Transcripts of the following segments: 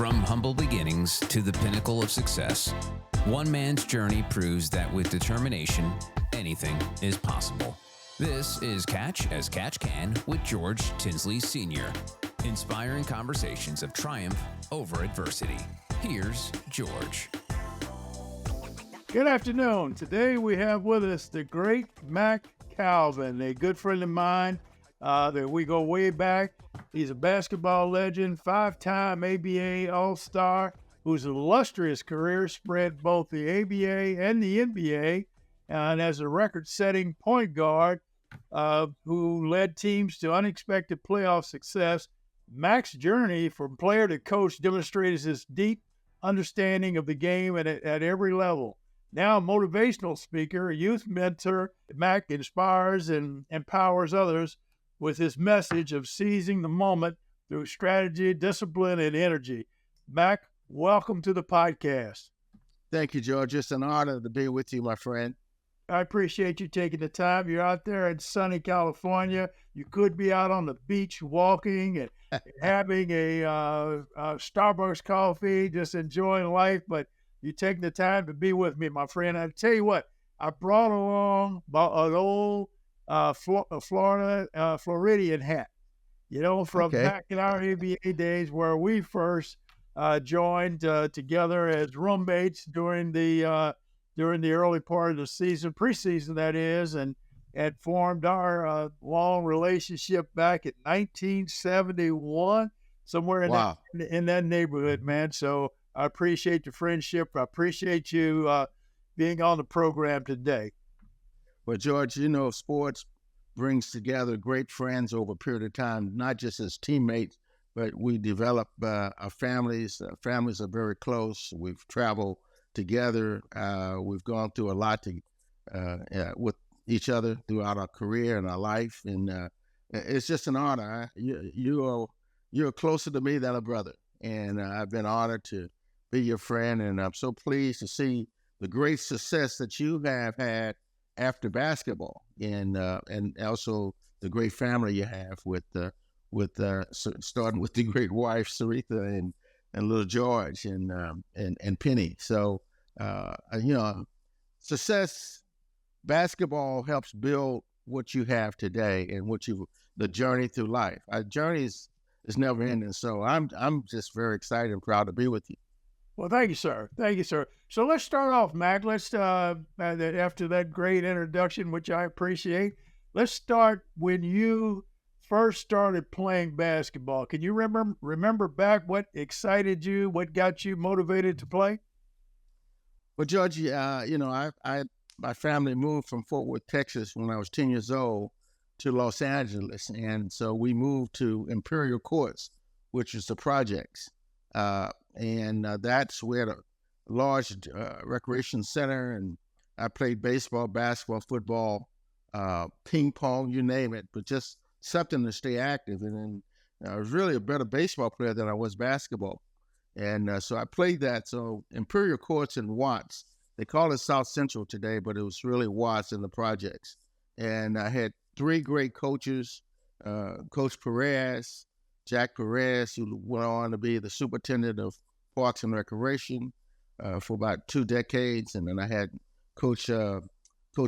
From humble beginnings to the pinnacle of success, one man's journey proves that with determination, anything is possible. This is Catch as Catch Can with George Tinsley Sr., inspiring conversations of triumph over adversity. Here's George. Good afternoon. Today we have with us the great Mack Calvin, a good friend of mine that we go way back. He's a basketball legend, five-time ABA All-Star, whose illustrious career spread both the ABA and the NBA, and as a record-setting point guard who led teams to unexpected playoff success. Mack's journey from player to coach demonstrates his deep understanding of the game at every level. Now a motivational speaker, a youth mentor, Mack inspires and empowers others with his message of seizing the moment through strategy, discipline, and energy. Mack, welcome to the podcast. Thank you, George. It's an honor to be with you, my friend. I appreciate you taking the time. You're out there in sunny California. You could be out on the beach walking and having a Starbucks coffee, just enjoying life, but you taking the time to be with me, my friend. I tell you what, I brought along an old Floridian hat, from back in our ABA days where we first joined together as roommates during the early part of the season, preseason that is, and formed our long relationship back in 1971, somewhere in that neighborhood, man. So I appreciate the friendship. I appreciate you being on the program today. Well, George, sports brings together great friends over a period of time, not just as teammates, but we develop our families. Families are very close. We've traveled together. We've gone through a lot with each other throughout our career and our life. And it's just an honor. You're closer to me than a brother. And I've been honored to be your friend, and I'm so pleased to see the great success that you have had after basketball, and also the great family you have with starting with the great wife Saritha and little George and Penny. So success, basketball helps build what you have today and the journey through life. Our journey is never ending. So I'm just very excited and proud to be with you. Well, thank you, sir. Thank you, sir. So let's start off, Mack. Let's after that great introduction, which I appreciate, let's start when you first started playing basketball. Can you remember back what excited you, what got you motivated to play? Well, George, my family moved from Fort Worth, Texas, when I was 10 years old to Los Angeles, and so we moved to Imperial Courts, which is the projects. And that's where the large recreation center, and I played baseball, basketball, football, ping pong, you name it, but just something to stay active. And then I was really a better baseball player than I was basketball. And so I played that. So Imperial Courts in Watts, they call it South Central today, but it was really Watts in the projects. And I had three great coaches, Coach Perez, Jack Perez, who went on to be the superintendent of Parks and Recreation for about 2 decades, and then I had Coach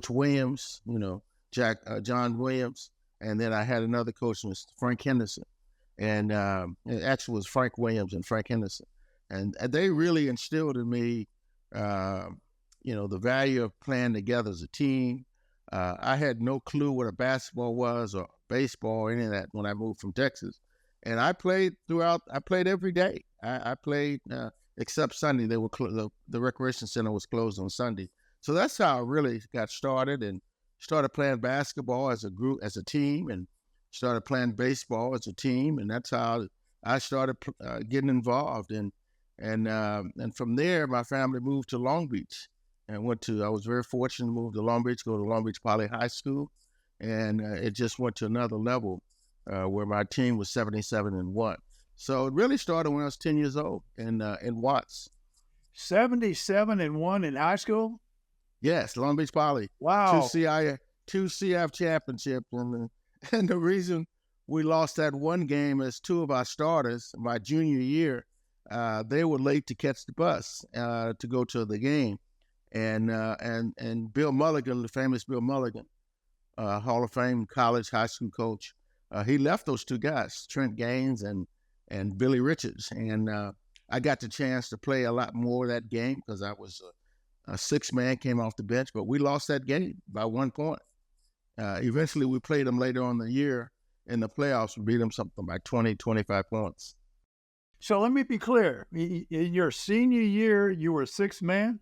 Williams, John Williams, and then I had another coach, Mr. Frank Henderson, and it actually was Frank Williams and Frank Henderson, and they really instilled in me, the value of playing together as a team. I had no clue what a basketball was or baseball or any of that when I moved from Texas. And I played every day. I played except Sunday. They were the recreation center was closed on Sunday. So that's how I really got started and started playing basketball as a group, as a team, and started playing baseball as a team. And that's how I started getting involved. And from there, my family moved to Long Beach and I was very fortunate to move to Long Beach, go to Long Beach Poly High School. And it just went to another level. Where my team was 77-1. So it really started when I was 10 years old in Watts. 77-1 in high school? Yes, Long Beach Poly. Wow. Two CF championships. And the reason we lost that one game is two of our starters, my junior year, they were late to catch the bus to go to the game, and Bill Mulligan, the famous Bill Mulligan, Hall of Fame college, high school coach, he left those two guys, Trent Gaines and Billy Richards, and I got the chance to play a lot more of that game because I was a sixth man, came off the bench, but we lost that game by 1 point. Eventually, we played them later on in the year in the playoffs. We beat them something like 20, 25 points. So let me be clear. In your senior year, you were a sixth man?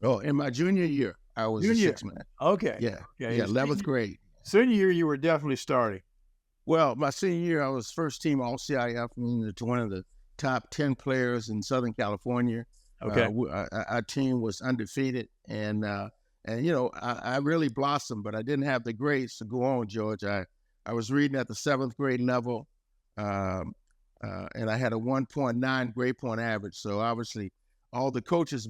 Oh, in my junior year, I was a sixth man. Okay. Yeah, Okay. yeah, 11th grade. Senior year, you were definitely starting. Well, my senior year, I was first team All-CIF, one of the top 10 players in Southern California. Okay. Our team was undefeated, and I really blossomed, but I didn't have the grades to go on, George. I was reading at the 7th grade level, and I had a 1.9 grade point average. So obviously, all the coaches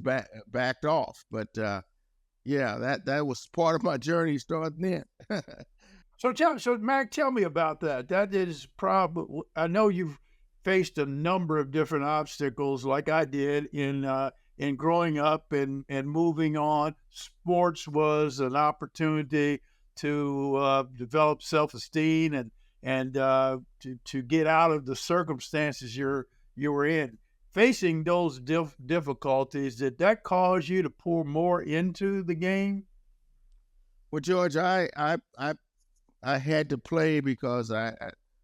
backed off. But that was part of my journey starting then. So Mack, tell me about that. That is probably, I know you've faced a number of different obstacles, like I did in growing up and moving on. Sports was an opportunity to develop self-esteem and to get out of the circumstances you were in. Facing those difficulties, did that cause you to pour more into the game? Well, George, I had to play because I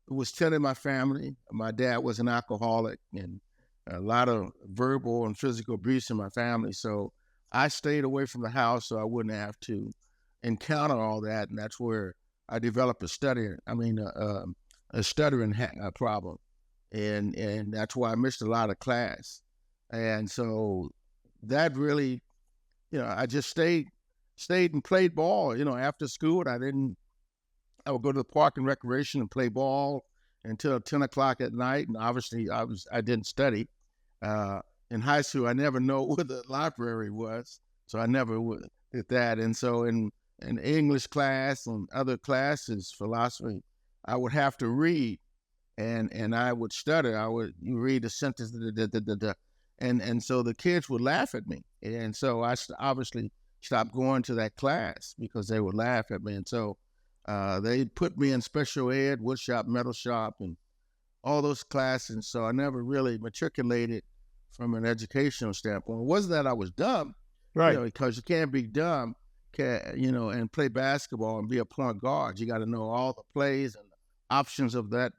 was telling my family. My dad was an alcoholic and a lot of verbal and physical abuse in my family. So I stayed away from the house so I wouldn't have to encounter all that. And that's where I developed a stuttering problem. And that's why I missed a lot of class. And so that really, I just stayed and played ball. After school, I would go to the park and recreation and play ball until 10 o'clock at night. And obviously I didn't study. In high school, I never know where the library was. So I never did that. And so in English class and other classes, philosophy, I would have to read and I would stutter. I would read a sentence, and so the kids would laugh at me. And so I obviously stopped going to that class because they would laugh at me. And so they put me in special ed, wood shop, metal shop, and all those classes. So I never really matriculated from an educational standpoint. It wasn't that I was dumb, right? Because you can't be dumb, and play basketball and be a point guard. You got to know all the plays and the options of that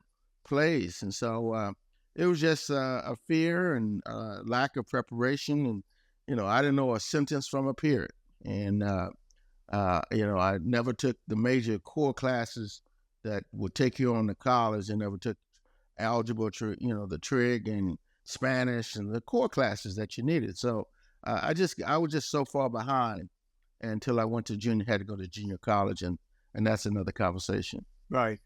plays. And so it was just a fear and lack of preparation. And, I didn't know a sentence from a period. And, I never took the major core classes that would take you on to college. I never took algebra, the trig and Spanish and the core classes that you needed. So I was just so far behind until I had to go to junior college, and that's another conversation. Right.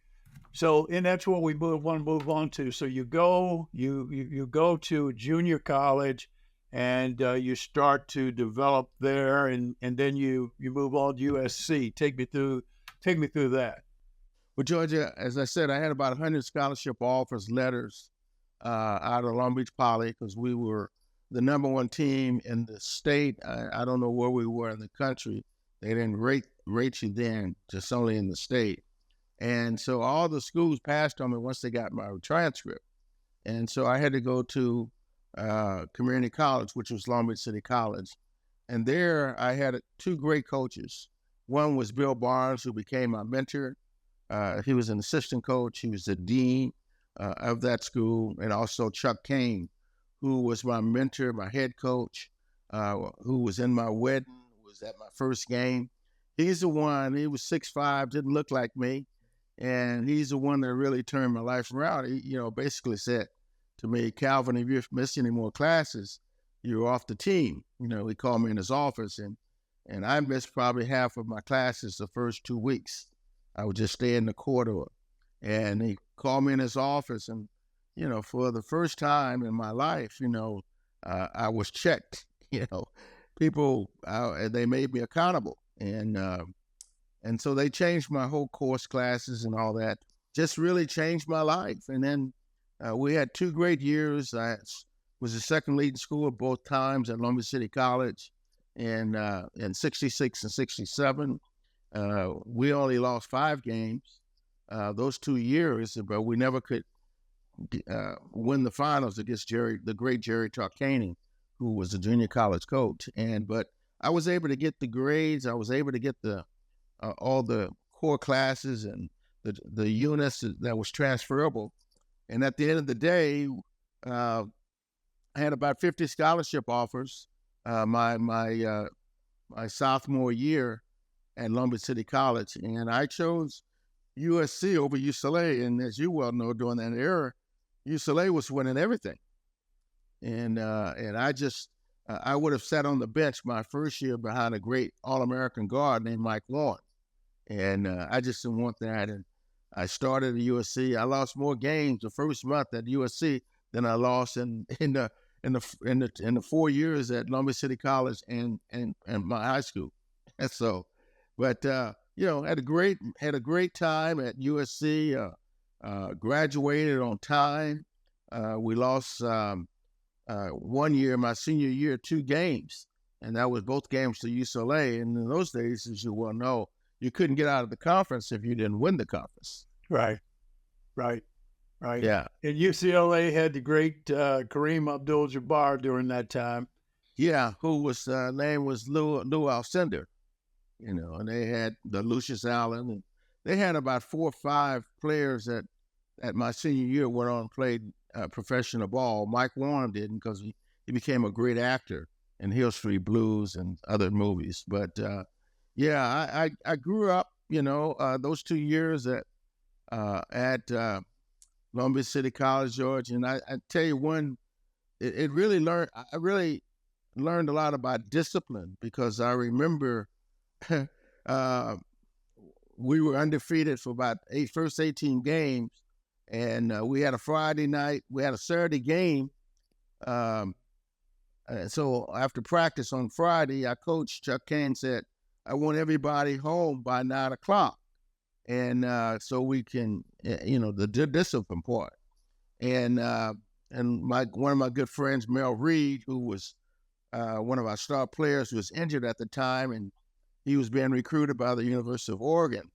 So, and that's what we want to move on to. So you go to junior college, and you start to develop there, and then you move on to USC. Take me through that. Well, Georgia, as I said, I had about 100 scholarship offers, letters out of Long Beach Poly because we were the number one team in the state. I don't know where we were in the country. They didn't rate you then, just only in the state. And so all the schools passed on me once they got my transcript. And so I had to go to community college, which was Long Beach City College. And there I had two great coaches. One was Bill Barnes, who became my mentor. He was an assistant coach. He was the dean of that school. And also Chuck Kane, who was my mentor, my head coach, who was in my wedding, was at my first game. He's the one, he was 6'5", didn't look like me. And he's the one that really turned my life around. He, basically said to me, Calvin, if you miss any more classes, you're off the team. He called me in his office, and I missed probably half of my classes the first 2 weeks. I would just stay in the corridor. And he called me in his office, and, for the first time in my life, I was checked. People, they made me accountable. And so they changed my whole course classes and all that, just really changed my life. And then we had 2 great years. I Was the second leading scorer both times at Long Beach City College in '66 and '67. We only lost 5 games those 2 years, but we never could win the finals against the great Jerry Tarkanian, who was a junior college coach. But I was able to get the grades. I was able to get all the core classes and the units that was transferable. And at the end of the day, I had about 50 scholarship offers my sophomore year at Long Beach City College, and I chose USC over UCLA. And as you well know, during that era, UCLA was winning everything, and I would have sat on the bench my first year behind a great All-American guard named Mike Warren, and I just didn't want that. And I started at USC. I lost more games the first month at USC than I lost in the 4 years at Long Beach City College and my high school. And so, but had a great time at USC. Graduated on time. We lost 1 year, my senior year, 2 games, and that was both games to UCLA. And in those days, as you well know, you couldn't get out of the conference if you didn't win the conference. Right. Yeah. And UCLA had the great Kareem Abdul-Jabbar during that time. Yeah, who was name was Lou Alcindor, and they had the Lucius Allen, and they had about 4 or 5 players that at my senior year went on and played professional ball. Mike Warren didn't, because he became a great actor in Hill Street Blues and other movies. But I grew up, those 2 years at Long Beach City College, George, and I tell you, I really learned a lot about discipline, because I remember we were undefeated for about first 18 games, and we had a Friday night, we had a Saturday game. So after practice on Friday, our coach, Chuck Kane, said, I want everybody home by 9 o'clock. And so we can, the discipline part. And one of my good friends, Mel Reed, who was one of our star players, who was injured at the time, and he was being recruited by the University of Oregon.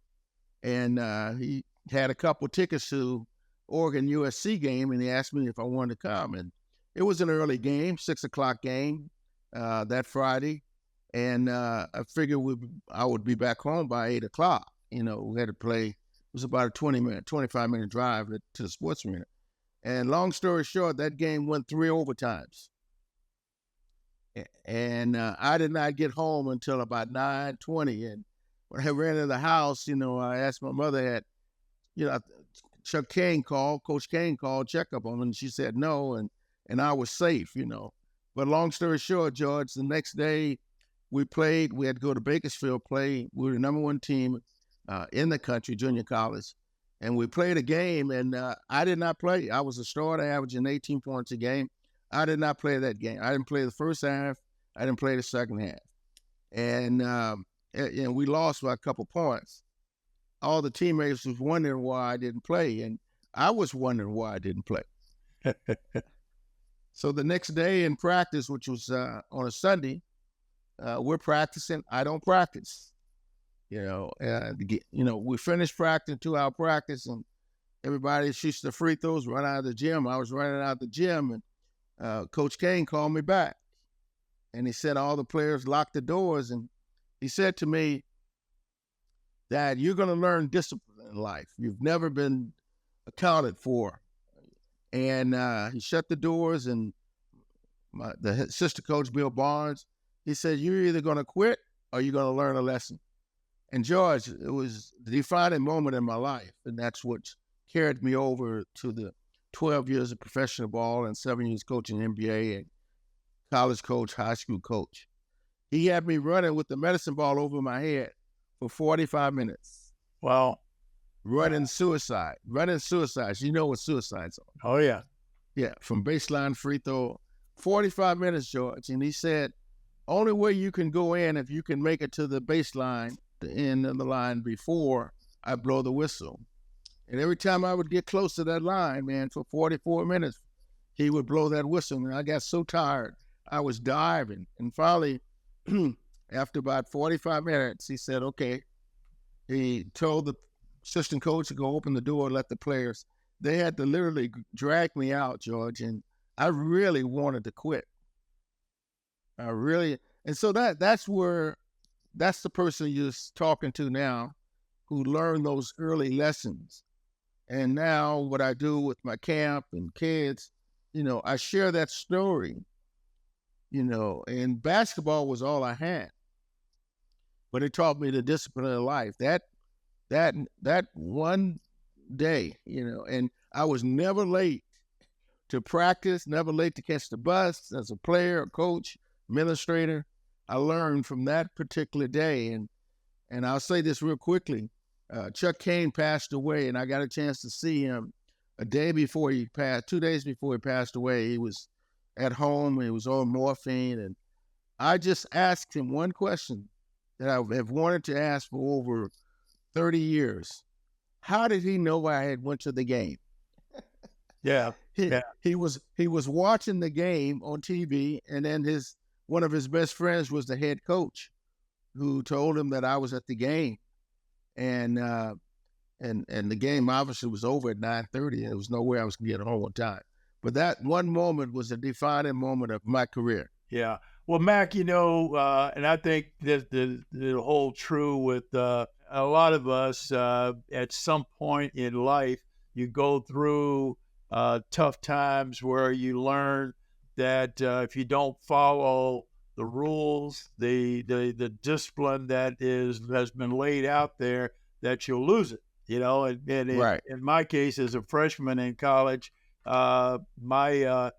And he had a couple tickets to Oregon USC game, and he asked me if I wanted to come. And it was an early game, 6 o'clock game that Friday. And I figured I would be back home by 8 o'clock. We had to play. It was about a 25-minute drive to the sports arena. And long story short, that game went 3 overtimes. And I did not get home until about 9:20. And when I ran into the house, I asked my mother, Coach Kane called, check up on him, and she said no, and I was safe, But long story short, George, the next day we played. We had to go to Bakersfield, play. We were the number 1 team in the country, junior college. And we played a game, and I did not play. I was a starter, averaging 18 points a game. I did not play that game. I didn't play the first half. I didn't play the second half. And we lost by a couple points. All the teammates was wondering why I didn't play, and I was wondering why I didn't play. So the next day in practice, which was on a Sunday, we're practicing. I don't practice. We finished practice, 2-hour practice, and everybody shoots the free throws, run out of the gym. I was running out of the gym, and Coach Kane called me back, and he said all the players locked the doors, and he said to me, Dad, you're going to learn discipline in life. You've never been accounted for. And he shut the doors, and the assistant coach, Bill Barnes, he said, you're either going to quit or you're going to learn a lesson. And George, it was the defining moment in my life, and that's what carried me over to the 12 years of professional ball and 7 years coaching NBA and college coach, high school coach. He had me running with the medicine ball over my head for 45 minutes. Wow. Running suicides. You know what suicides are. Oh, yeah. Yeah, from baseline free throw. 45 minutes, George. And he said, only way you can go in if you can make it to the baseline, the end of the line before I blow the whistle. And every time I would get close to that line, man, for 44 minutes, he would blow that whistle, and I got so tired, I was diving. And finally, after about 45 minutes, he said, okay. He told the assistant coach to go open the door and let the players. They had to literally drag me out, George, and I really wanted to quit. I really, and so that's the person you're talking to now, who learned those early lessons. And now what I do with my camp and kids, I share that story, and basketball was all I had. But it taught me the discipline of life. That one day, and I was never late to practice, never late to catch the bus as a player, coach, administrator. I learned from that particular day. And I'll say this real quickly. Chuck Kane passed away, and I got a chance to see him a day before he passed, 2 days before he passed away. He was at home, he was on morphine, and I just asked him one question that I have wanted to ask for over 30 years. How did he know I had went to the game? Yeah. He was watching the game on TV, and then one of his best friends was the head coach, who told him that I was at the game, and the game obviously was over at 9:30, and there was no way I was going to get home on time. But that one moment was a defining moment of my career. Yeah. Well, Mack, and I think that it'll hold true with a lot of us. At some point in life, you go through tough times where you learn that if you don't follow the rules, the discipline that has been laid out there, that you'll lose it. Right. In my case, as a freshman in college, my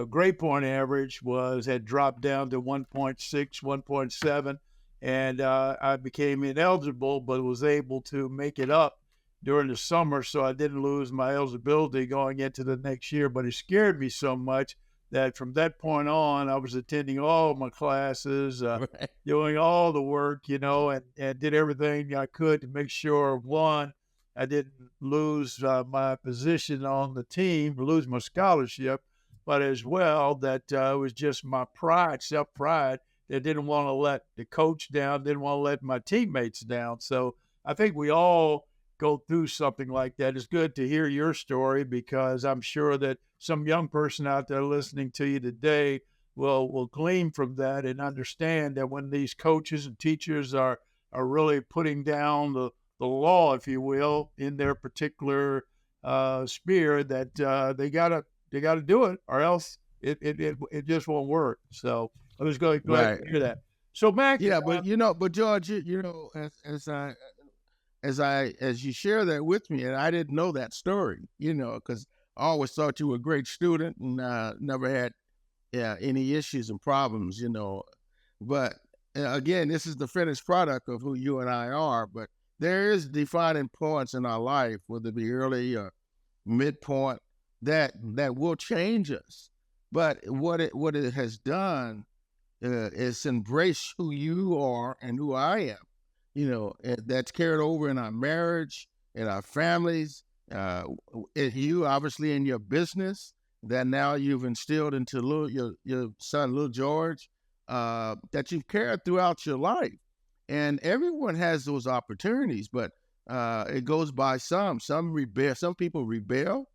grade point average had dropped down to 1.6, 1.7, and I became ineligible, but was able to make it up during the summer, so I didn't lose my eligibility going into the next year. But it scared me so much that from that point on, I was attending all my classes, doing all the work, and did everything I could to make sure, one, I didn't lose my position on the team, lose my scholarship, but as well that it was just my pride, self-pride, that didn't want to let the coach down, didn't want to let my teammates down. So I think we all go through something like that. It's good to hear your story, because I'm sure that some young person out there listening to you today will glean from that and understand that when these coaches and teachers are really putting down the law, if you will, in their particular sphere, that they gotta do it, or else it just won't work. So I was glad to hear that. So Mack, but George, as you share that with me, and I didn't know that story, because I always thought you were a great student and never had any issues and problems, But again, this is the finished product of who you and I are. But there is defining points in our life, whether it be early or midpoint, that will change us. But what it has done is embrace who you are and who I am. That's carried over in our marriage, in our families, you obviously in your business, that now you've instilled into your son, little George, that you've carried throughout your life. And everyone has those opportunities, but it goes by some rebel, some people rebel,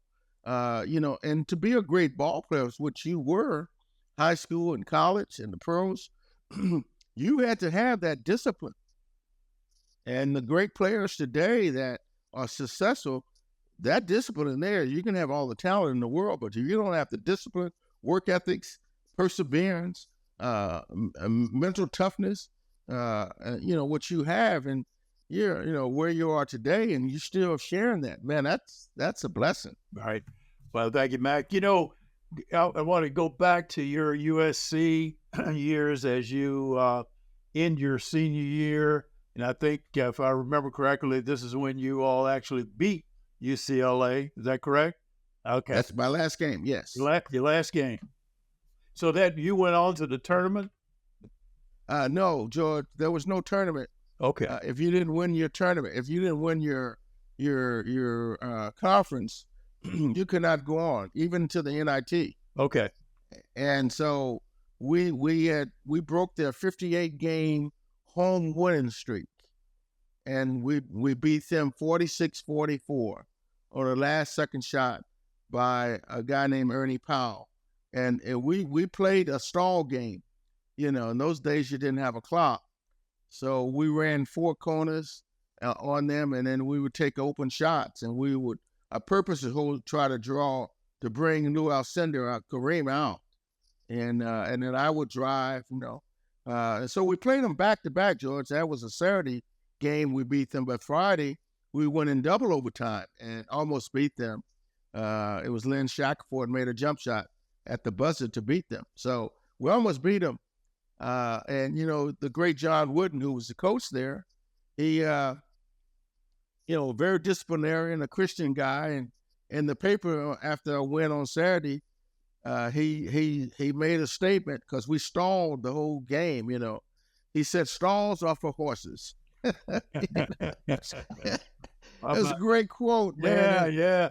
and to be a great ball player, which you were, high school and college and the pros, you had to have that discipline. And the great players today that are successful, that discipline in there, you can have all the talent in the world, but if you don't have the discipline, work ethics, perseverance, mental toughness, what you have, and where you are today, and you're still sharing that, man, that's a blessing. Right. Well, thank you, Mack. I want to go back to your USC years as you end your senior year. And I think, if I remember correctly, this is when you all actually beat UCLA. Is that correct? Okay. That's my last game, yes. Your last game. So that you went on to the tournament? No, George, there was no tournament. Okay. If you didn't win your tournament, if you didn't win your conference, you could not go on, even to the NIT. Okay. And so we broke their 58 game home winning streak, and we beat them 46-44 on the last second shot by a guy named Ernie Powell. And we played a stall game. In those days you didn't have a clock. So we ran 4 corners on them, and then we would take open shots, and our purpose is try to draw to bring Lou Alcindor, Kareem out. And then I would drive, and so we played them back to back, George. That was a Saturday game. We beat them, but Friday we went in double overtime and almost beat them. It was Lynn Shackelford made a jump shot at the buzzer to beat them. So we almost beat them. And the great John Wooden, who was the coach there, he, very disciplinarian, a Christian guy, and in the paper after a win on Saturday, he made a statement because we stalled the whole game. He said stalls are for horses. That's a great quote, man. Yeah.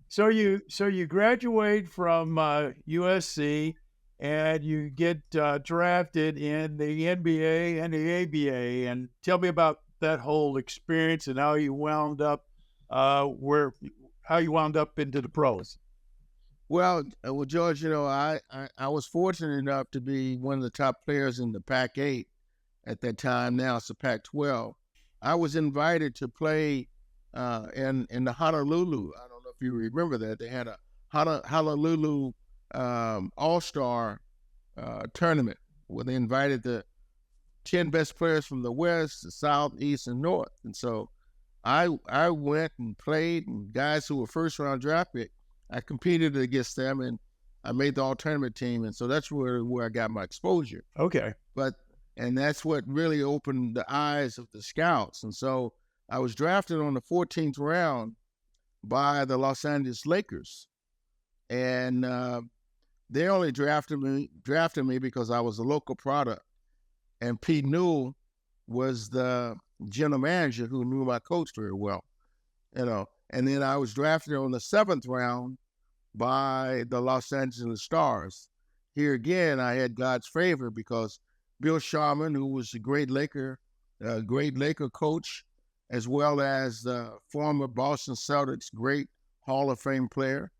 So you graduate from USC and you get drafted in the NBA and the ABA. And tell me about that whole experience and how you wound up into the pros. Well, George, I was fortunate enough to be one of the top players in the Pac-8 at that time. Now it's the Pac-12. I was invited to play in the Honolulu. I don't know if you remember that. They had a Honolulu All-Star tournament where they invited the 10 best players from the West, the South, East, and North. And so I went and played, and guys who were first-round draft pick, I competed against them, and I made the all-tournament team. And so that's where I got my exposure. Okay. And that's what really opened the eyes of the scouts. And so I was drafted on the 14th round by the Los Angeles Lakers. And they only drafted me because I was a local product. And Pete Newell was the general manager who knew my coach very well. And then I was drafted on the 7th round by the Los Angeles Stars. Here again, I had God's favor because Bill Sharman, who was a great Laker coach, as well as former Boston Celtics great Hall of Fame player.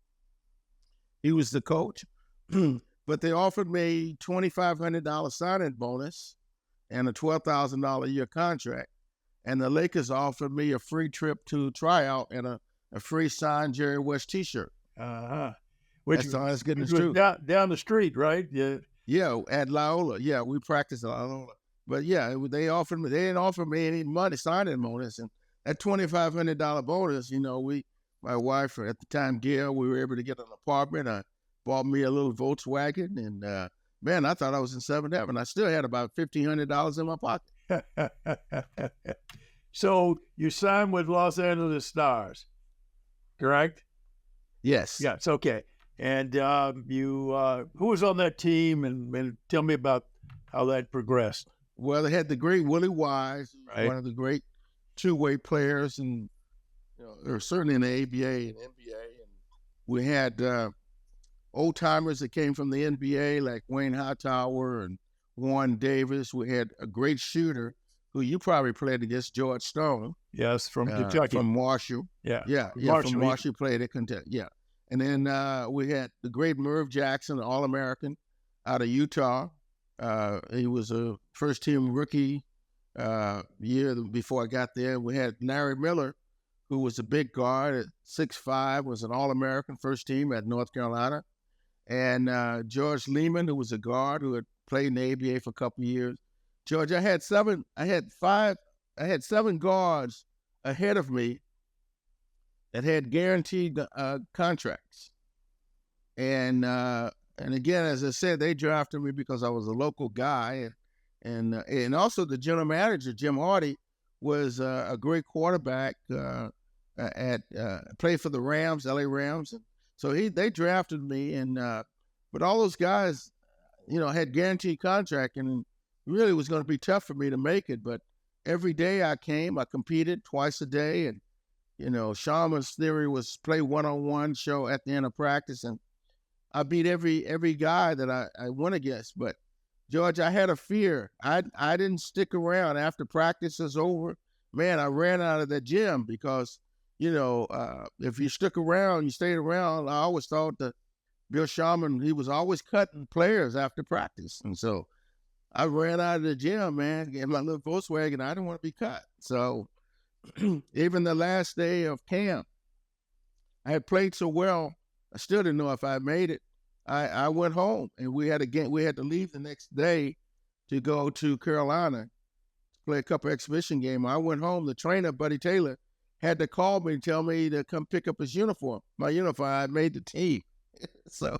He was the coach. But they offered me $2,500 signing bonus and a $12,000 a year contract. And the Lakers offered me a free trip to tryout and a free signed Jerry West T-shirt. Which that's good as true. Down the street, right? Yeah. Yeah, at Loyola. Yeah, we practiced at Loyola. But yeah, they didn't offer me any money, signing bonus. And that $2,500 bonus, my wife at the time, Gail, we were able to get an apartment. I bought me a little Volkswagen, and man, I thought I was in seventh heaven. I still had about $1,500 in my pocket. So you signed with Los Angeles Stars, correct? Yes. Yes. Okay. And who was on that team, and tell me about how that progressed. Well, they had the great Willie Wise, right, one of the great two-way players, and they're certainly in the ABA and NBA. And we had old timers that came from the NBA like Wayne Hightower and Warren Davis. We had a great shooter who you probably played against, George Stone. Yes, from Kentucky. From Marshall. Yeah, from Marshall, played at Kentucky. Yeah. And then we had the great Merv Jackson, an All-American out of Utah. He was a first-team rookie year before I got there. We had Larry Miller, who was a big guard at 6'5", was an All-American first team at North Carolina. And George Lehman, who was a guard who had played in the ABA for a couple of years. George, I had seven guards ahead of me that had guaranteed contracts. And again, as I said, they drafted me because I was a local guy. And also the general manager, Jim Hardy, was a great quarterback played for the Rams, LA Rams. And so they drafted me. But all those guys, had guaranteed contract, and really was going to be tough for me to make it. But every day I came, I competed twice a day, and Sharman's theory was play one-on-one, show at the end of practice, and I beat every guy that I went against. But George, I had a fear. I didn't stick around after practice was over. Man, I ran out of the gym because, if you stuck around, you stayed around. I always thought that Bill Sharman, he was always cutting players after practice. And so I ran out of the gym, man, in my little Volkswagen. I didn't want to be cut. So even the last day of camp, I had played so well, I still didn't know if I made it. I went home, and we had to leave the next day to go to Carolina to play a couple exhibition games. I went home. The trainer, Buddy Taylor, had to call me and tell me to come pick up his uniform. My uniform, I made the team. So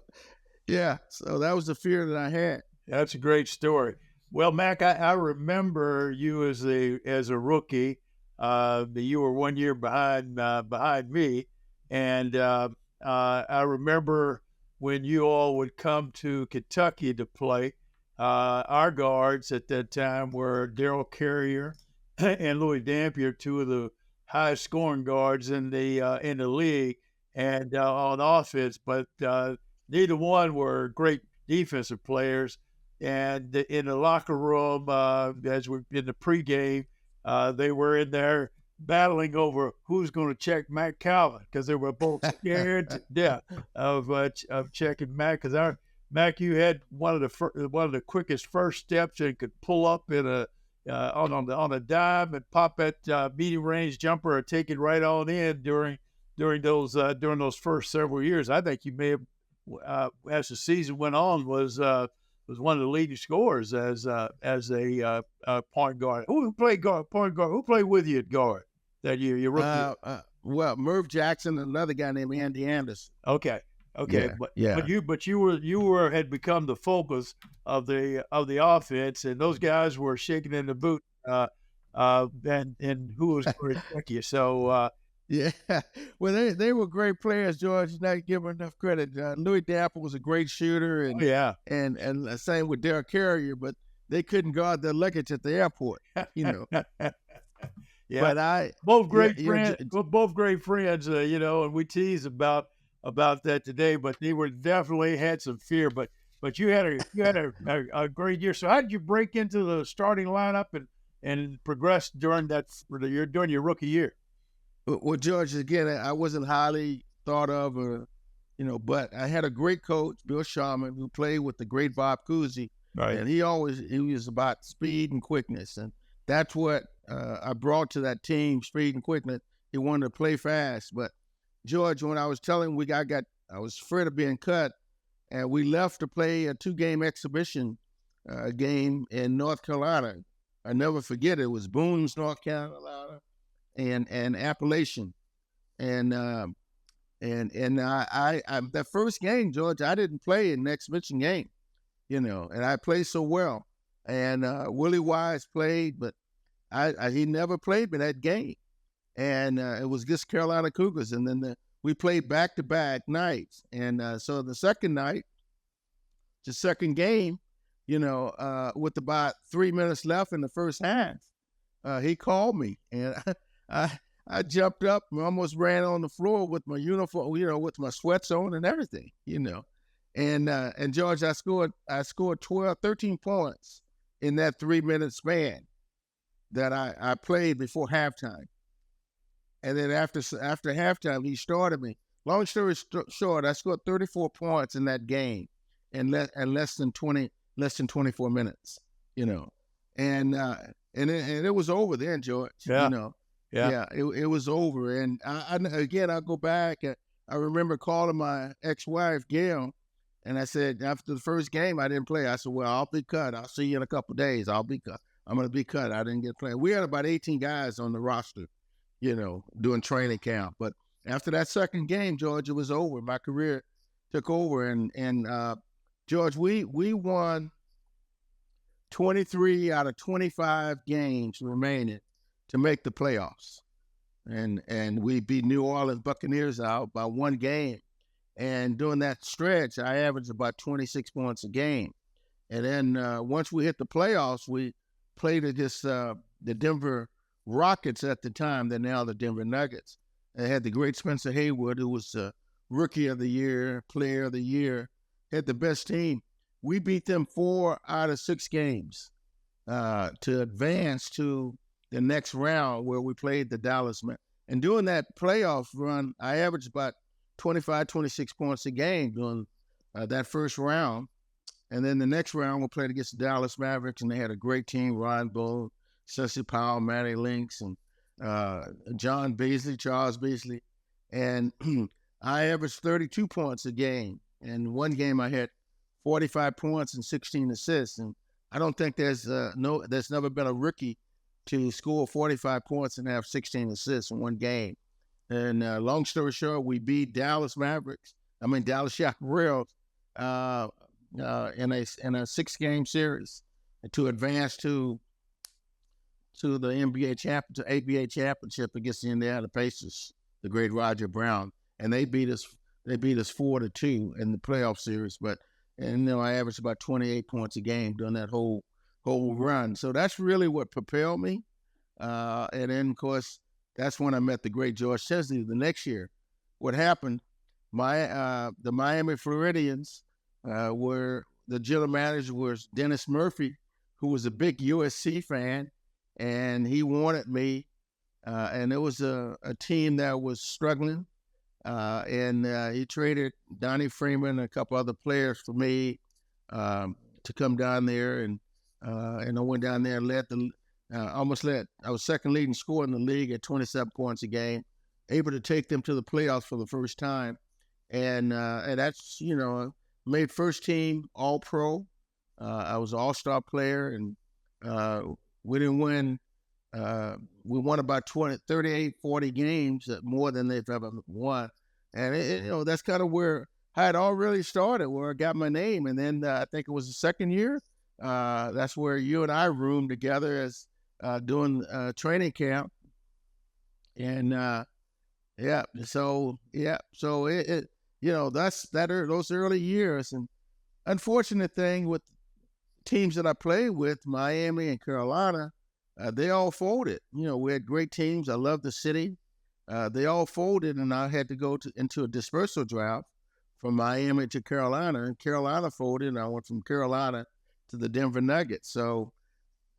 that was the fear that I had. That's a great story. Well, Mack, I remember you as a rookie. You were 1 year behind me, and I remember when you all would come to Kentucky to play. Our guards at that time were Darrell Carrier and Louis Dampier, two of the highest scoring guards in the league and on offense, but neither one were great defensive players. And in the locker room, as we're in the pregame, they were in there battling over who's going to check Mack Calvin, because they were both scared to death of checking Mack. Because Mack, you had one of the quickest first steps, and could pull up in on a dime and pop that medium range jumper or take it right on in during those first several years. I think you may have, as the season went on, was one of the leading scorers as a point guard. Who played point guard? Who played with you at guard that year? Your rookie? Well, Merv Jackson and another guy named Andy Anderson. Okay. Yeah. But you had become the focus of the offense, and those guys were shaking in the boot. And who was going to check you? So. Yeah, well, they were great players, George. Not giving enough credit. Louis Dapper was a great shooter, and and same with Darrell Carrier, but they couldn't guard their luggage at the airport, Yeah, but both great friends. Both great friends, and we tease about that today. But they were definitely had some fear. But you had a great year. So how did you break into the starting lineup and progress during your rookie year? Well, George, again, I wasn't highly thought of, but I had a great coach, Bill Sharman, who played with the great Bob Cousy. Right. And he was about speed and quickness. And that's what I brought to that team, speed and quickness. He wanted to play fast. But, George, when I was telling I was afraid of being cut, and we left to play a 2-game exhibition game in North Carolina. I never forget it. It was Boone's, North Carolina, and Appalachian, and I that first game, George, I didn't play in the exhibition game, and I played so well, and Willie Wise played, but he never played me that game, and it was just Carolina Cougars, and then we played back-to-back nights, and so the second game, with about 3 minutes left in the first half, he called me, and I jumped up and almost ran on the floor with my uniform, with my sweats on and everything, And George, I scored 13 points in that 3-minute span that I played before halftime. And then after halftime, he started me. Long story short, I scored 34 points in that game in less than 24 minutes, And it was over then, George. Yeah. It was over. And I'll go back. I remember calling my ex-wife, Gail, and I said, after the first game, I didn't play. I said, well, I'll be cut. I'll see you in a couple of days. I'll be cut. I'm going to be cut. I didn't get played. We had about 18 guys on the roster, doing training camp. But after that second game, George, it was over. My career took over. And George, we won 23 out of 25 games remaining to make the playoffs. And we beat New Orleans Buccaneers out by 1 game. And during that stretch, I averaged about 26 points a game. And then once we hit the playoffs, we played against the Denver Rockets at the time. They're now the Denver Nuggets. They had the great Spencer Haywood, who was Rookie of the Year, Player of the Year, had the best team. We beat them 4 out of 6 games to advance to the next round where we played the Dallas Men. And during that playoff run, I averaged about 25, 26 points a game during that first round. And then the next round, we played against the Dallas Mavericks, and they had a great team: Ron Bull, Ceci Powell, Matty Lynx, and John Beasley, Charles Beasley. And I averaged 32 points a game. And one game I had 45 points and 16 assists. And I don't think there's never been a rookie to score 45 points and have 16 assists in one game. And long story short, we beat Dallas Chaparrals in a 6-game series to advance to the ABA championship against the Indiana Pacers, the great Roger Brown, and they beat us 4-2 in the playoff series. But I averaged about 28 points a game during that whole run. So that's really what propelled me. And then of course that's when I met the great George Chesley the next year. What happened? The Miami Floridians were the general manager was Dennis Murphy, who was a big USC fan, and he wanted me. And it was a team that was struggling, and he traded Donnie Freeman and a couple other players for me to come down there, and I went down there and I was second leading scorer in the league at 27 points a game, able to take them to the playoffs for the first time, and that's made first team All Pro. I was an All-Star player, and we didn't win. We won about 38, 40 games, more than they've ever won. And that's kind of where I had all really started, where I got my name. And then I think it was the second year. That's where you and I roomed together as doing training camp. And so those early years. And unfortunate thing with teams that I played with, Miami and Carolina, they all folded. We had great teams. I loved the city. They all folded, and I had to go into a dispersal draft from Miami to Carolina, and Carolina folded, and I went from Carolina to the Denver Nuggets. So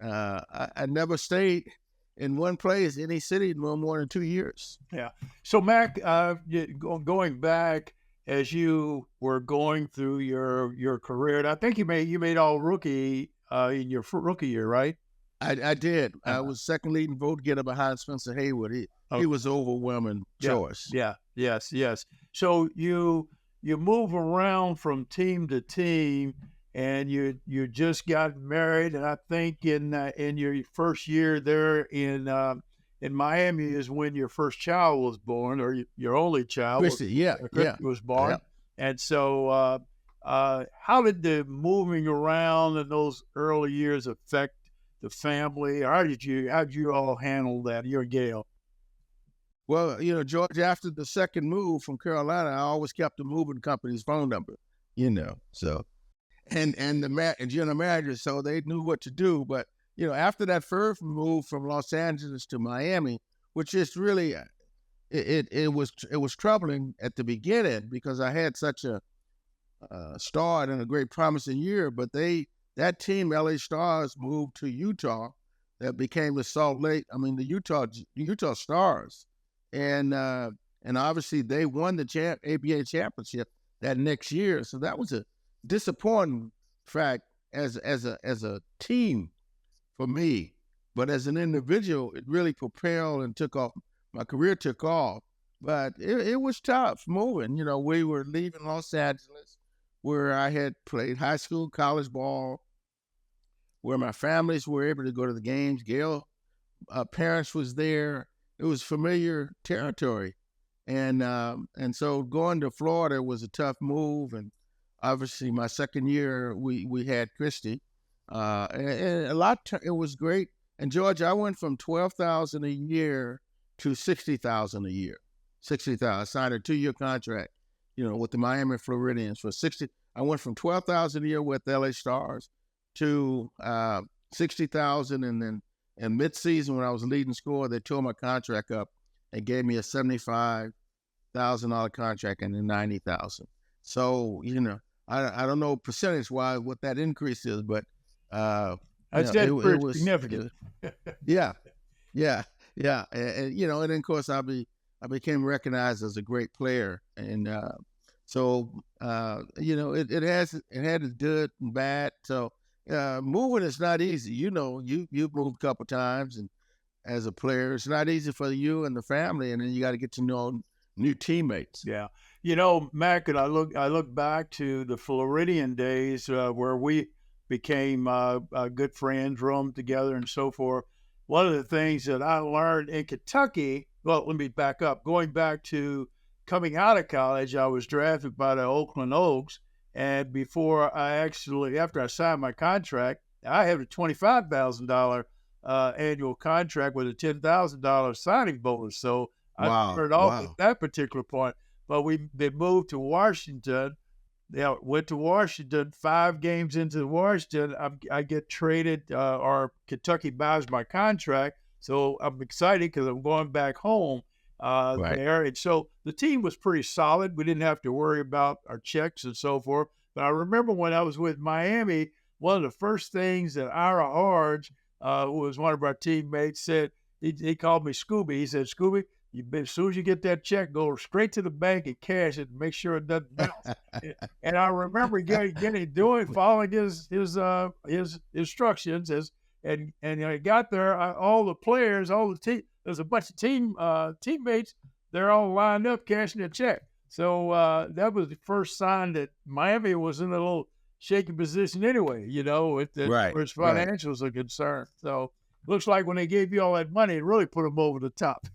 I never stayed in one place, any city, no more than 2 years. Yeah. So Mack, going back as you were going through your career, and I think you made all rookie in your rookie year, right? I did. I was second leading vote getter behind Spencer Haywood. He was overwhelming choice. Yes. So you move around from team to team, and you just got married, and I think in your first year there in Miami is when your first child was born, or your only child. Christy, was born. Yeah. And so how did the moving around in those early years affect the family? How did you all handle that, you and Gail? Well, George, after the second move from Carolina, I always kept the moving company's phone number, so, and the general manager, so they knew what to do. But, after that first move from Los Angeles to Miami, which is really, it was troubling at the beginning because I had such a start and a great promising year, but that team, LA Stars, moved to Utah. That became the Utah Stars. And obviously they won the ABA championship that next year. So that was a disappointing fact as a team for me. But as an individual, it really propelled and took off. My career took off. But it was tough moving. We were leaving Los Angeles, where I had played high school, college ball, where my families were able to go to the games. Gail, parents was there. It was familiar territory. And so going to Florida was a tough move. And obviously my second year, we had Christy. And it was great. And George, I went from $12,000 a year to $60,000 a year. $60,000. I signed a 2-year contract, with the Miami Floridians for $60,000. I went from $12,000 a year with LA Stars to $60,000, and then in mid-season when I was leading scorer, they tore my contract up and gave me a $75,000 contract and then 90,000. So I don't know percentage wise what that increase is, but I'd say it's pretty was significant. yeah, yeah, yeah, and and then of course I became recognized as a great player, and it had its good and bad. So moving is not easy. You've moved a couple times, and as a player, it's not easy for you and the family, and then you got to get to know new teammates. Yeah. Mack, and I look back to the Floridian days where we became good friends, roamed together, and so forth. One of the things that I learned in Kentucky, well, let me back up. Going back to coming out of college, I was drafted by the Oakland Oaks, and after I signed my contract, I had a $25,000 annual contract with a $10,000 signing bonus. So I started off at that particular point. But they moved to Washington. They went to Washington. 5 games into Washington, I get traded, or Kentucky buys my contract. So I'm excited because I'm going back home there. And so the team was pretty solid. We didn't have to worry about our checks and so forth. But I remember when I was with Miami, one of the first things that Ira Harge, who was one of our teammates, said, he called me Scooby. He said, Scooby, as soon as you get that check, go straight to the bank and cash it and make sure it doesn't bounce. And I remember following his instructions and I got there, all the players, there's a bunch of teammates, they're all lined up cashing a check. So that was the first sign that Miami was in a little shaky position anyway, as financials are concerned. So looks like when they gave you all that money, it really put them over the top.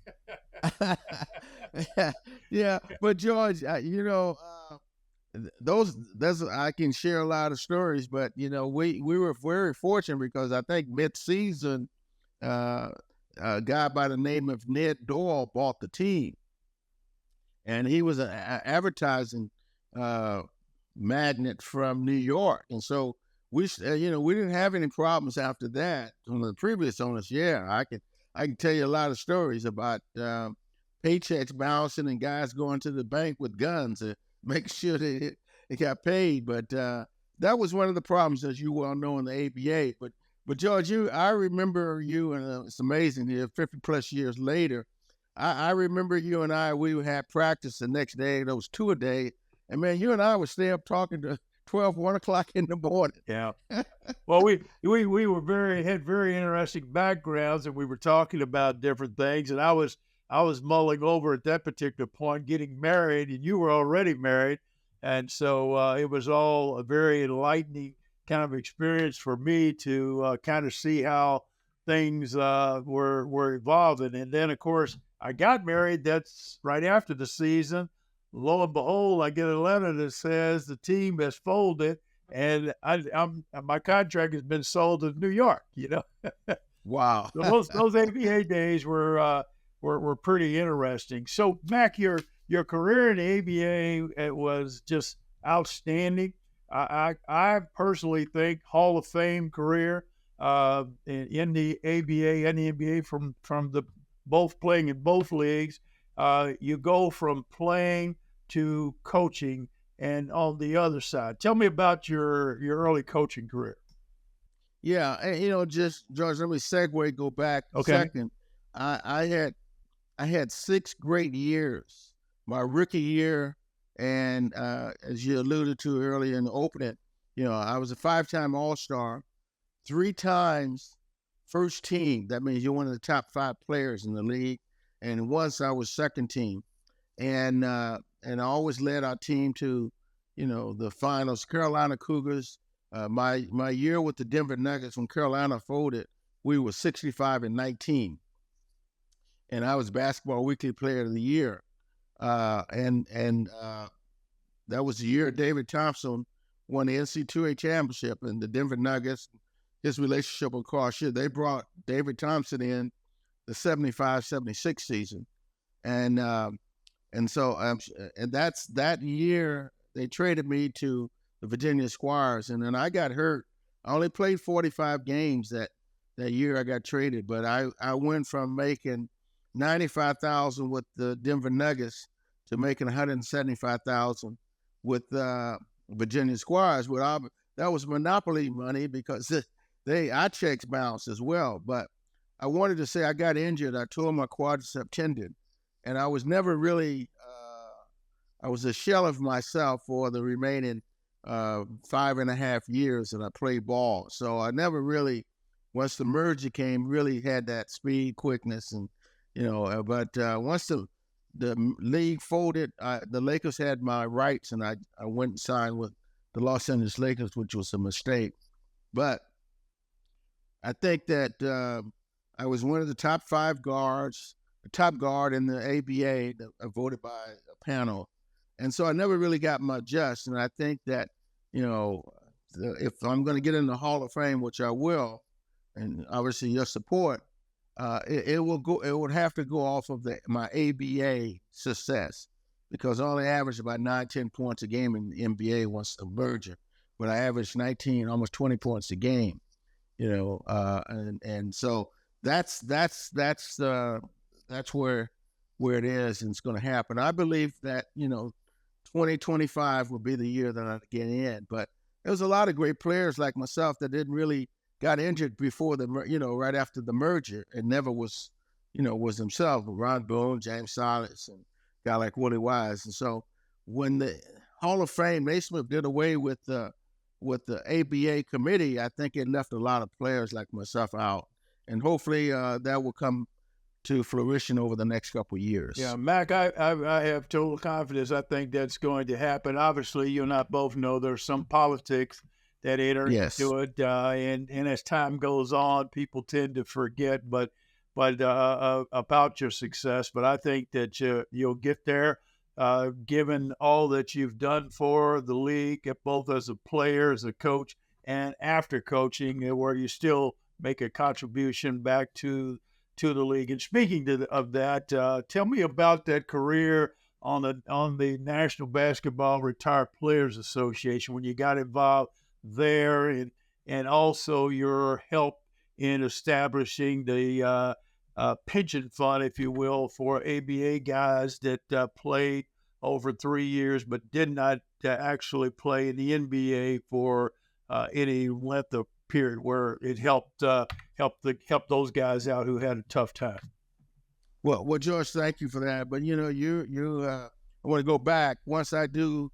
Yeah, but George, I can share a lot of stories, but we were very fortunate because I think mid-season, a guy by the name of Ned Doyle bought the team, and he was an advertising magnate from New York, and so we didn't have any problems after that from the previous owners. Yeah, I can tell you a lot of stories about paychecks bouncing and guys going to the bank with guns to make sure they got paid. But that was one of the problems, as you well know, in the ABA. But George, I remember you, and it's amazing here, 50 plus years later. I remember you and we had practice the next day. There was 2 a day, and man, you and I would stay up talking to 1 o'clock in the morning. Yeah. Well, we had very interesting backgrounds, and we were talking about different things. And I was mulling over at that particular point getting married, and you were already married, and so it was all a very enlightening kind of experience for me to kind of see how things were evolving. And then, of course, I got married. That's right after the season. Lo and behold, I get a letter that says the team has folded, and my contract has been sold to New York. Wow. So those ABA days were pretty interesting. So, Mack, your career in the ABA, it was just outstanding. I personally think Hall of Fame career in the ABA and the NBA from the both playing in both leagues. You go from playing to coaching, and on the other side, tell me about your early coaching career. Yeah, and, just George, let me go back a second. I had 6 great years. My rookie year, and as you alluded to earlier in the opening, I was a 5-time All-Star, 3 times first team. That means you're one of the top 5 players in the league. And once I was second team, and I always led our team to, the finals. Carolina Cougars. My year with the Denver Nuggets when Carolina folded, we were 65-19, and I was Basketball Weekly Player of the Year. And that was the year David Thompson won the NC2A championship, and the Denver Nuggets. His relationship with Carl Shear, they brought David Thompson in the 75-76 season. And so and that's that year they traded me to the Virginia Squires, and then I got hurt. I only played 45 games that year I got traded, but I went from making $95,000 with the Denver Nuggets to making $175,000 with Virginia Squires. That was monopoly money because our checks bounced as well. But I wanted to say I got injured. I tore my quadricep tendon, and I was never really. I was a shell of myself for the remaining 5.5 years that I played ball. So I never really, once the merger came, really had that speed, quickness, and but once the league folded, the Lakers had my rights, and I went and signed with the Los Angeles Lakers, which was a mistake. But I think that I was one of the top 5 guards, the top guard in the ABA, voted by a panel. And so I never really got my just. And I think that, if I'm going to get in the Hall of Fame, which I will, and obviously your support, it would have to go off of my ABA success, because I only averaged about 9-10 points a game in the NBA once the merger, but I averaged 19, almost 20 points a game, and so that's where it is, and it's going to happen. I believe that 2025 will be the year that I get in, but there was a lot of great players like myself that didn't really got injured before right after the merger, and never was himself. Ron Boone, James Silas, and a guy like Willie Wise. And so when the Hall of Fame, Naismith did away with the ABA committee, I think it left a lot of players like myself out, and hopefully that will come to fruition over the next couple of years. Yeah, Mack, I have total confidence. I think that's going to happen. Obviously, you and I both know there's some politics that enter into it, and as time goes on, people tend to forget, but about your success. But I think that you'll get there, given all that you've done for the league, both as a player, as a coach, and after coaching, where you still make a contribution back to the league. And speaking of that, tell me about that career on the National Basketball Retired Players Association, when you got involved there, and also your help in establishing the pension fund, if you will, for ABA guys that played over 3 years but did not actually play in the NBA for any length of period, where it helped those guys out who had a tough time. Well, George, thank you for that. But I want to go back. Once I do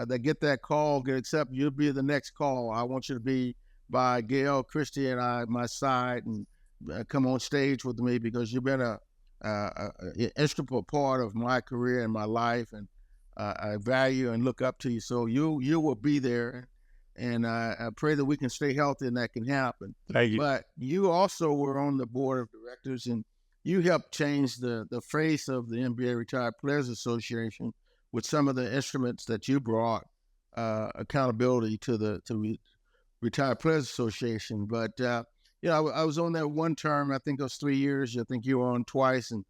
they get that call, get accepted, you'll be the next call. I want you to be by Gail Christie and my side, and come on stage with me, because you've been an integral part of my career and my life, and I value and look up to you. So you will be there, and I pray that we can stay healthy and that can happen. Thank you. But you also were on the board of directors, and you helped change the face of the NBA Retired Players Association with some of the instruments that you brought, accountability to the Retired Players Association. But I was on that one term. I think it was 3 years. I think you were on twice, and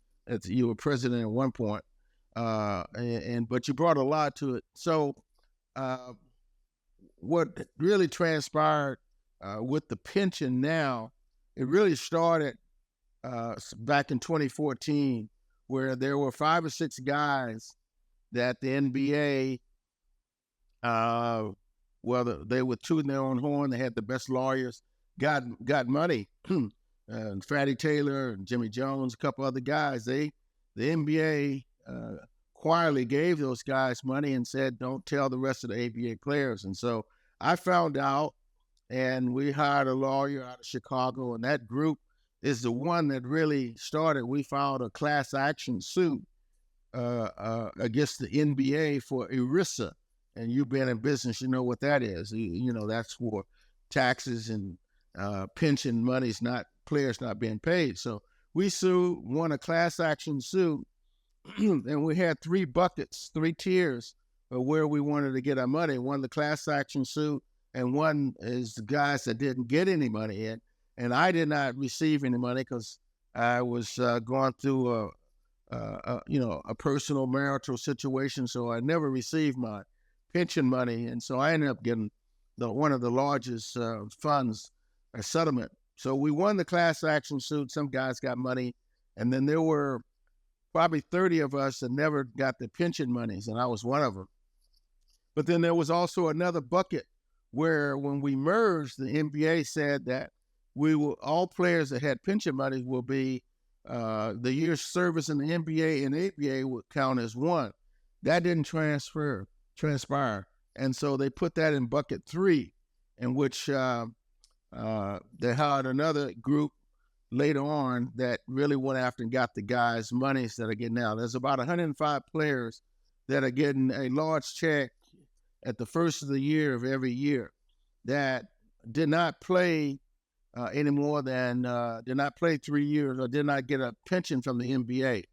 you were president at one point. But you brought a lot to it. So what really transpired with the pension now, it really started back in 2014, where there were 5 or 6 guys that the NBA, they were tooting their own horn. They had the best lawyers, got money. Fatty Taylor and Jimmy Jones, a couple other guys. The NBA quietly gave those guys money and said, don't tell the rest of the ABA players. And so I found out, and we hired a lawyer out of Chicago, and that group is the one that really started. We filed a class action suit against the NBA for ERISA. And you've been in business, you know what that is. That's for taxes and pension monies, players not being paid. So we won a class action suit, and we had 3 buckets, 3 tiers of where we wanted to get our money. One, the class action suit, and one is the guys that didn't get any money in. And I did not receive any money because I was going through a personal marital situation, so I never received my pension money, and so I ended up getting one of the largest funds, a settlement. So we won the class action suit. Some guys got money And then there were probably 30 of us that never got the pension monies, and I was one of them. But then there was also another bucket where when we merged, the NBA said that all players that had pension money will be the year's service in the NBA and ABA would count as one. That didn't transpire. And so they put that in bucket 3, in which they hired another group later on that really went after and got the guys' monies that are getting out. There's about 105 players that are getting a large check at the first of the year of every year that did not play any more than did not play 3 years or did not get a pension from the NBA.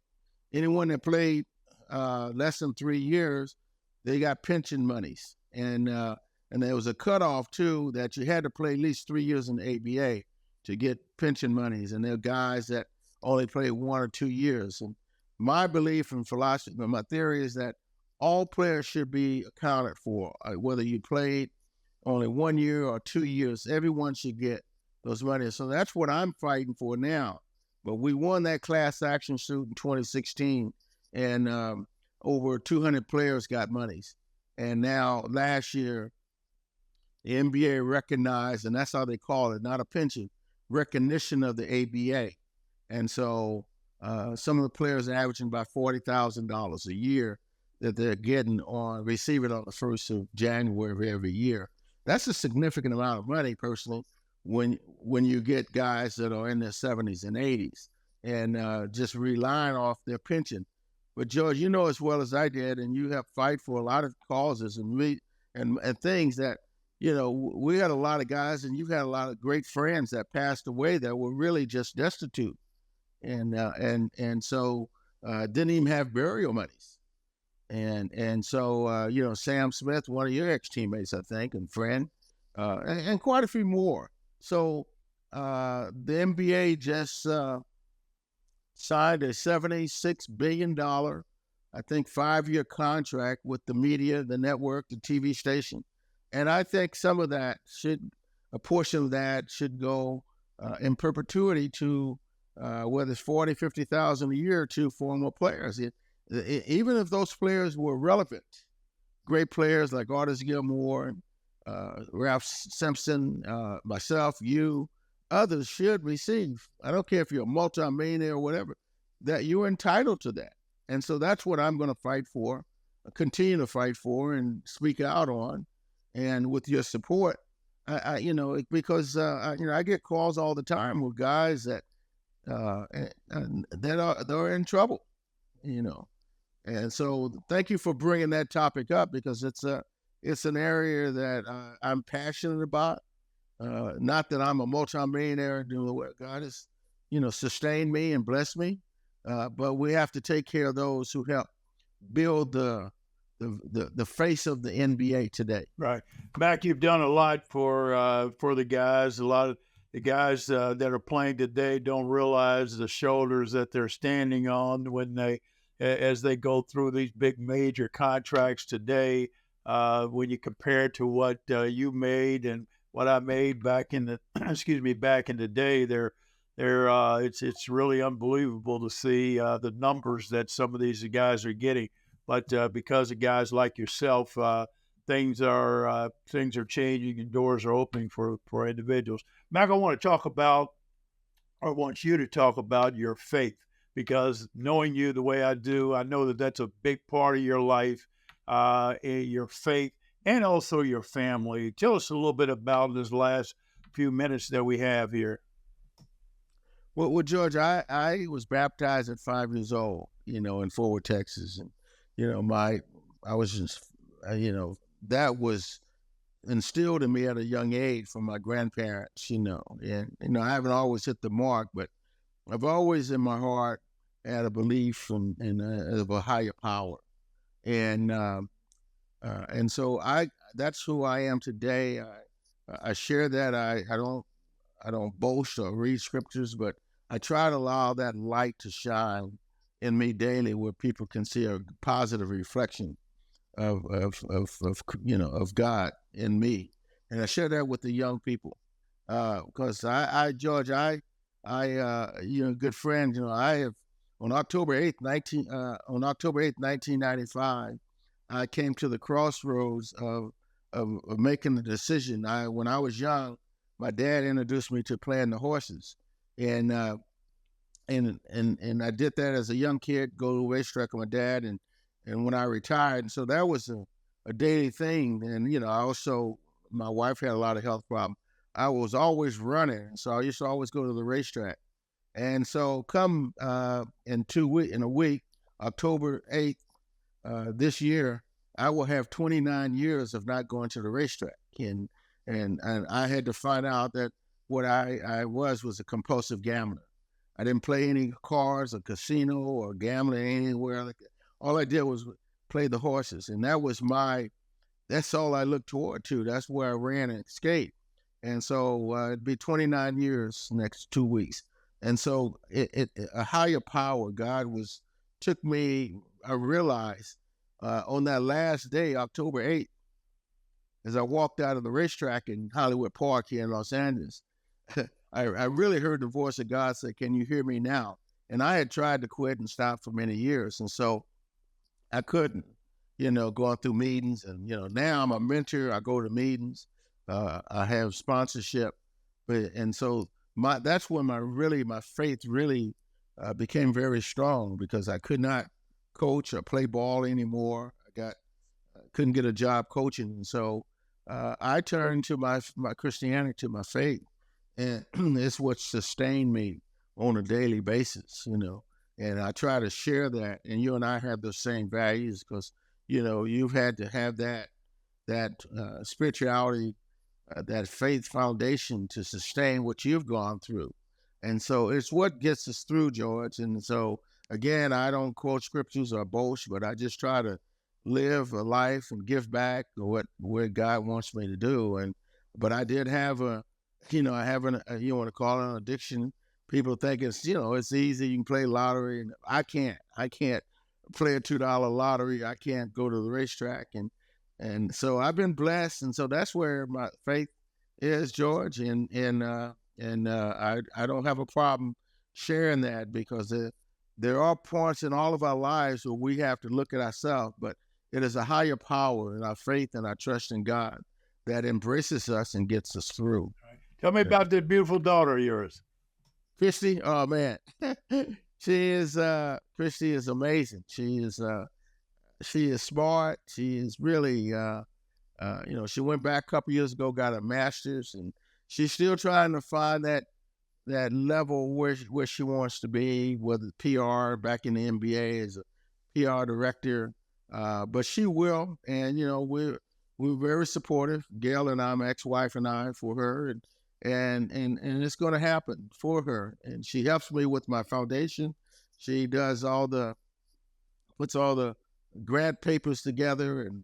Anyone that played less than 3 years, they got pension monies. And there was a cutoff, too, that you had to play at least 3 years in the ABA to get pension monies. And there are guys that only played 1 or 2 years. And my belief and philosophy, my theory is that all players should be accounted for, whether you played only 1 year or 2 years. Everyone should get those monies. So that's what I'm fighting for now. But we won that class action suit in 2016, and over 200 players got monies. And now last year, the NBA recognized, and that's how they call it, not a pension, recognition of the ABA. And so some of the players are averaging about $40,000 a year that they're getting receiving on the 1st of January of every year. That's a significant amount of money, personally, when you get guys that are in their 70s and 80s and just relying off their pension. But George, you know as well as I did, and you have fight for a lot of causes and things that, you know, we had a lot of guys, and you've had a lot of great friends that passed away that were really just destitute, and so didn't even have burial monies. And so you know, Sam Smith, one of your ex-teammates, I think, and friend, and quite a few more. So the NBA just signed a $76 billion, I think, 5-year contract with the media, the network, the TV station. And I think some of that a portion of that should go in perpetuity to whether it's 40, 50,000 a year to former players. Even if those players were relevant, great players like Artis Gilmore, Ralph Simpson, myself, you, others should receive. I don't care if you're a multi-millionaire or whatever, that you're entitled to that. And so that's what I'm going to fight for, continue to fight for, and speak out on. And with your support, you know, because you know, I get calls all the time with guys that they're in trouble, you know. And so thank you for bringing that topic up, because it's an area that I'm passionate about. Not that I'm a multimillionaire doing what God has, you know, sustained me and blessed me, but we have to take care of those who help build the face of the NBA today. Right, Mack, you've done a lot for the guys. A lot of the guys that are playing today don't realize the shoulders that they're standing on as they go through these big major contracts today. When you compare it to what you made and what I made back in the back in the day, it's really unbelievable to see the numbers that some of these guys are getting. But because of guys like yourself, things are changing and doors are opening for individuals. Mack, I want you to talk about your faith, because knowing you the way I do, I know that that's a big part of your life, your faith, and also your family. Tell us a little bit about this last few minutes that we have here. Well, George, I was baptized at 5 years old, you know, in Fort Worth, Texas. And, you know, I was just, you know, that was instilled in me at a young age from my grandparents, you know. And, you know, I haven't always hit the mark, but I've always in my heart had a belief of a higher power. And so that's who I am today. I share that. I don't boast or read scriptures, but I try to allow that light to shine in me daily, where people can see a positive reflection of you know, of God in me. And I share that with the young people, because George, I good friend, I have on October 8th, 1995, I came to the crossroads of making a decision. When I was young, my dad introduced me to playing the horses, and and I did that as a young kid, go to a racetrack with my dad, and when I retired, and so that was a daily thing. And I also, my wife had a lot of health problems. I was always running, so I used to always go to the racetrack. And so come in a week, October 8th, this year, I will have 29 years of not going to the racetrack. And I had to find out that what I was a compulsive gambler. I didn't play any cards or casino or gambling anywhere like that. All I did was play the horses, and that's all I looked toward to. That's where I ran and skate. And so it'd be 29 years next 2 weeks. And so a higher power, God took me, I realized on that last day, October 8th, as I walked out of the racetrack in Hollywood Park here in Los Angeles, I really heard the voice of God say, "Can you hear me now?" And I had tried to quit and stop for many years. And so I couldn't, going through meetings. And, now I'm a mentor. I go to meetings. I have sponsorship. And so that's when my faith really became very strong, because I could not coach or play ball anymore. Couldn't get a job coaching. And so I turned to my Christianity, to my faith. And it's what sustained me on a daily basis, and I try to share that. And you and I have the same values, because, you've had to have that spirituality, that faith foundation to sustain what you've gone through. And so it's what gets us through, George. And so, again, I don't quote scriptures or boast, but I just try to live a life and give back what God wants me to do. But I did have you want to call it an addiction. People think it's easy. You can play lottery, and I can't play a $2 lottery. I can't go to the racetrack. And so I've been blessed. And so that's where my faith is, George. And I don't have a problem sharing that, because there are points in all of our lives where we have to look at ourselves, but it is a higher power in our faith and our trust in God that embraces us and gets us through. Tell me about that beautiful daughter of yours. Christy, oh man, Christy is amazing. She is smart. She is really, she went back a couple years ago, got a master's, and she's still trying to find that level where she wants to be, whether PR, back in the NBA as a PR director, but she will. And, we're very supportive, Gail and I, my ex-wife and I, for her, and it's going to happen for her. And she helps me with my foundation. She does puts all the grant papers together and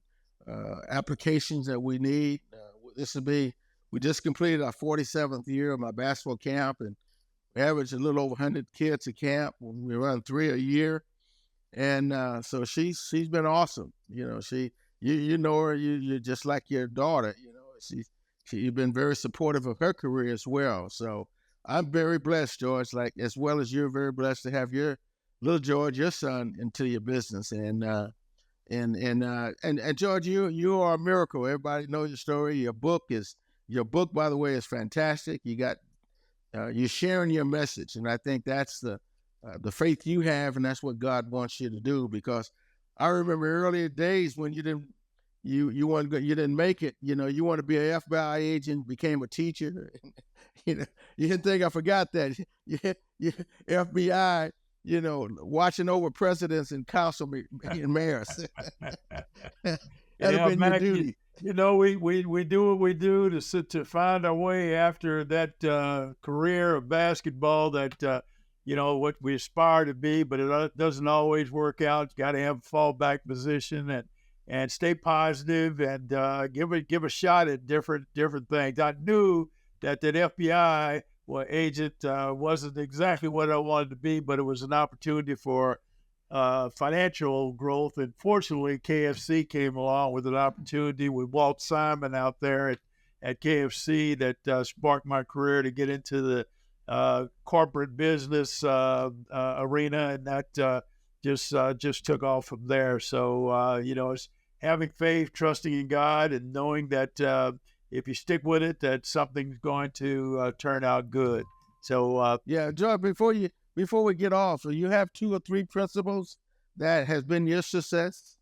applications that we need. We just completed our 47th year of my basketball camp, and we average a little over 100 kids a camp. We run 3 a year. And so she's been awesome. You know her, you're just like your daughter. She's been very supportive of her career as well. So I'm very blessed, George, like as well as you're very blessed to have your little George, your son, into your business. And George, you are a miracle. Everybody knows your story. Your book, by the way, is fantastic. You're sharing your message, and I think that's the faith you have, and that's what God wants you to do. Because I remember earlier days when you didn't make it. You want to be an FBI agent, became a teacher. You didn't think I forgot that. You FBI, watching over presidents and councilmen and mayors. That'd have been Mack, your duty. We do what we do to find our way after that career of basketball that, what we aspire to be, but it doesn't always work out. You got to have a fallback position and stay positive and give a shot at different things. I knew that FBI agent wasn't exactly what I wanted to be, but it was an opportunity for financial growth. And fortunately, KFC came along with an opportunity with Walt Simon out there at KFC that sparked my career to get into the corporate business arena, and that just took off from there. So it's having faith, trusting in God, and knowing that if you stick with it, that something's going to turn out good. So Yeah, George, before we get off, so you have 2 or 3 principles that has been your success?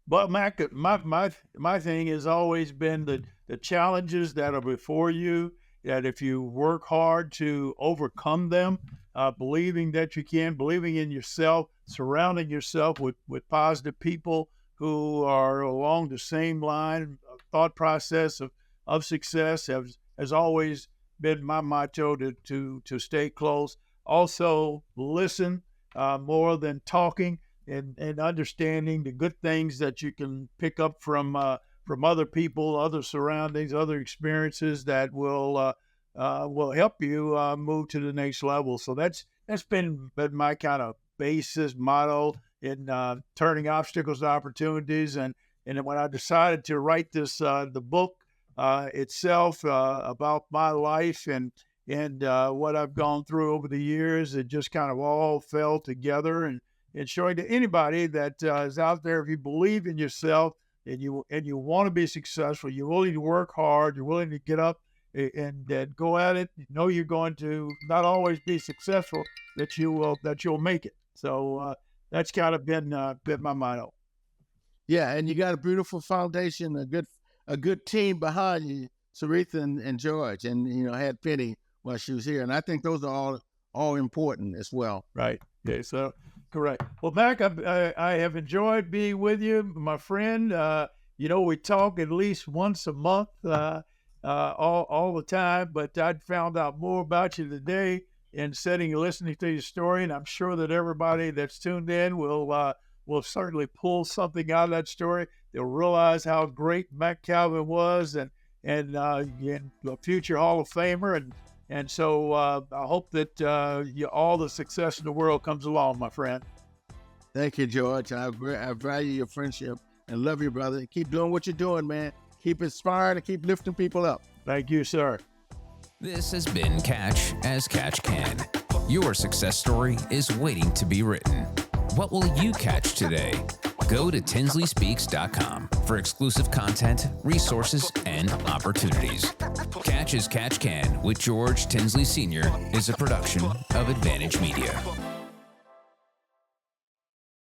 But Mac, my thing has always been the challenges that are before you. That if you work hard to overcome them, believing that you can, believing in yourself, surrounding yourself with positive people who are along the same line of thought process of success has always been my motto to stay close. Also, listen more than talking, and understanding the good things that you can pick up from other people, other surroundings, other experiences that will help you move to the next level. So that's been my kind of basis motto in turning obstacles to opportunities. And when I decided to write the book itself about my life and what I've gone through over the years, it just kind of all fell together, and showing to anybody that is out there, if you believe in yourself and you want to be successful, you're willing to work hard, you're willing to get up and go at it. You know you're going to not always be successful, that you'll make it. So that's kind of been my motto. Yeah, and you got a beautiful foundation, a good team behind you, Saritha and George, and had Penny while she was here, and I think those are all important as well. Right. Yeah. So correct. Well, Mac, I have enjoyed being with you, my friend. We talk at least once a month, all the time. But I found out more about you today in sitting and listening to your story, and I'm sure that everybody that's tuned in will certainly pull something out of that story. They'll realize how great Mack Calvin was, and a future Hall of Famer, and so I hope that all the success in the world comes along, my friend. Thank you, George. I value your friendship and love you, brother. Keep doing what you're doing, man. Keep inspiring and keep lifting people up. Thank you, sir. This has been Catch as Catch Can. Your success story is waiting to be written. What will you catch today? Go to tinsley.speaks.com for exclusive content, resources, and opportunities. Catch as Catch Can with George Tinsley Sr. is a production of Advantage Media.